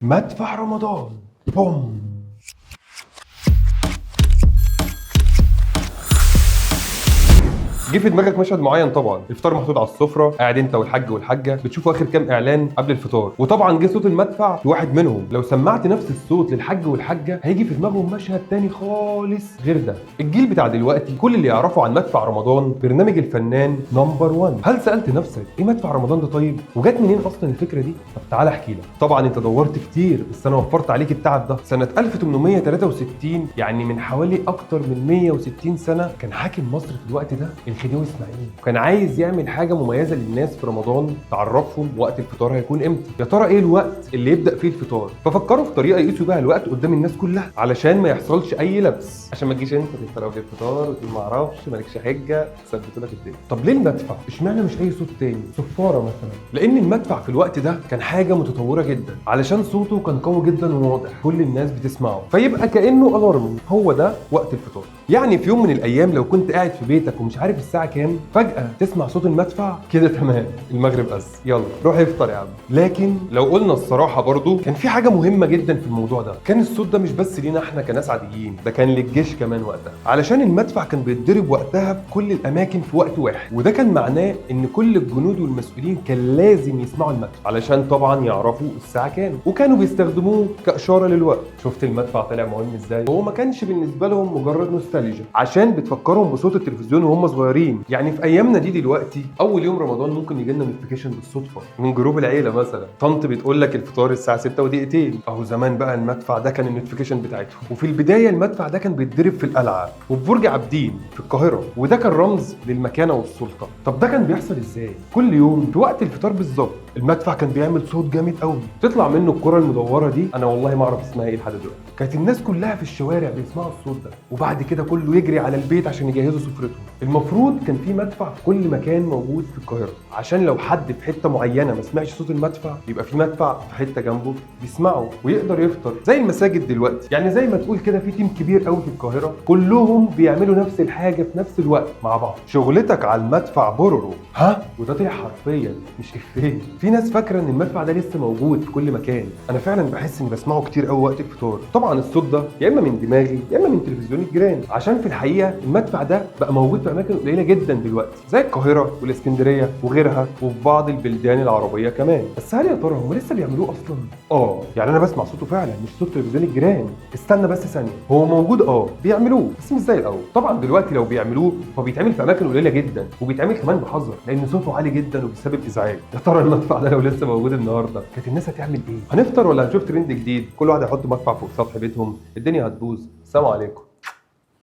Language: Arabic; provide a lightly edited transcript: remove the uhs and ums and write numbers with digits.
مدفع رمضان. بوم. جه في دماغك مشهد معين طبعا، الفطار محطوط على السفره، قاعد انت والحاج والحاجه بتشوفوا اخر كام اعلان قبل الفطار، وطبعا جه صوت المدفع في واحد منهم. لو سمعت نفس الصوت للحاج والحاجه هيجي في دماغهم مشهد تاني خالص غير ده. الجيل بتاع دلوقتي كل اللي يعرفوا عن مدفع رمضان برنامج الفنان نمبر 1. هل سالت نفسك ايه مدفع رمضان ده طيب؟ وجات منين اصلا الفكره دي؟ طب تعالى احكي لك. طبعا انت دورت كتير بس انا وفرت عليك التعب ده. سنه 1863، يعني من حوالي اكتر من 160 سنه، كان حاكم مصر في الوقت ده الخديوي اسماعيل، وكان عايز يعمل حاجه مميزه للناس في رمضان تعرفهم وقت الفطار هيكون امتى. يا ترى ايه الوقت اللي يبدا فيه الفطار؟ ففكروا في طريقه يقيسوا بيها الوقت قدام الناس كلها علشان ما يحصلش اي لبس، عشان ما تجيش انت تستلو في الفطار وتقول ما اعرفش مالكش حجه ثبتوا لك الدنيا. طب ليه المدفع؟ اشمعنى مش اي صوت تاني، صفاره مثلا؟ لان المدفع في الوقت ده كان حاجه متطوره جدا، علشان صوته كان قوي جدا وواضح كل الناس بتسمعه، فيبقى كانه الارم. هو ده وقت الفطار. يعني في يوم من الايام لو كنت قاعد في بيتك ومش عارف الساعه كام، فجاه تسمع صوت المدفع كده، تمام المغرب أذن، يلا روح افطر يا عم. لكن لو قلنا الصراحه برضو كان في حاجه مهمه جدا في الموضوع ده. كان الصوت ده مش بس لينا احنا كناس عاديين، ده كان للجيش كمان وقتها، علشان المدفع كان بيتضرب وقتها في كل الاماكن في وقت واحد، وده كان معناه ان كل الجنود والمسؤولين كان لازم يسمعوا المدفع علشان طبعا يعرفوا الساعه كام، وكانوا بيستخدموه كاشاره للوقت. شفت المدفع طلع مهم ازاي؟ هو ما كانش بالنسبه لهم مجرد نوستالجيا، عشان بتفكرهم بصوت التلفزيون وهم صغيرين. يعني في ايامنا دي دلوقتي اول يوم رمضان ممكن يجي لنا نوتيفيكيشن بالصدفه من جروب العيله، مثلا طنط بتقول لك الفطار الساعه 6 ودقيقتين. اهو زمان بقى المدفع ده كان النوتيفيكيشن بتاعتهم. وفي البدايه المدفع ده كان بيتضرب في القلعه وفي برج عابدين في القاهره، وده كان رمز للمكانه والسلطه. طب ده كان بيحصل ازاي؟ كل يوم في وقت الفطار بالظبط المدفع كان بيعمل صوت جامد قوي، تطلع منه الكره المدوره دي، انا والله ما اعرف اسمها ايه لحد دلوقتي. كانت الناس كلها في الشوارع بيسمعوا الصوت ده، وبعد كده كله يجري على البيت عشان يجهزوا سفرتهم. المفروض كان في مدفع في كل مكان موجود في القاهره، عشان لو حد في حته معينه ما سمعش صوت المدفع يبقى في مدفع في حته جنبه بيسمعه ويقدر يفطر. زي المساجد دلوقتي، يعني زي ما تقول كده في تيم كبير قوي في القاهره كلهم بيعملوا نفس الحاجه في نفس الوقت مع بعض. شغلتك على المدفع بورورو، ها؟ وده طلع حرفيا مش افيه. في ناس فاكره ان المدفع ده لسه موجود في كل مكان. انا فعلا بحس اني بسمعه كتير قوي وقت الفطار. طبعا الصوت ده يا اما من دماغي يا اما من تلفزيون الجيران، عشان في الحقيقه المدفع ده بقى موجود في اماكن قليله جدا دلوقتي زي القاهره والاسكندريه وغيرها، وفي بعض البلدان العربيه كمان. بس هل يا ترى هم لسه بيعملوه اصلا؟ يعني انا بسمع صوته فعلا مش صوت تلفزيون الجيران. استنى بس ثانيه، هو موجود بيعملوه بس مش زي الاول. طبعا دلوقتي لو بيعملوه فبيتعمل في اماكن قليله جدا، وبيتعمل كمان بحذر لان صوته عالي جدا وبيسبب ازعاج. يا ترى المدفع ده لو لسه موجود النهارده كانت الناس هتعمل ايه؟ هنفطر ولا هنشوف ترند جديد كل واحد يحط مدفع فوق سطح بيتهم؟ الدنيا هتبوظ. سلام عليكم.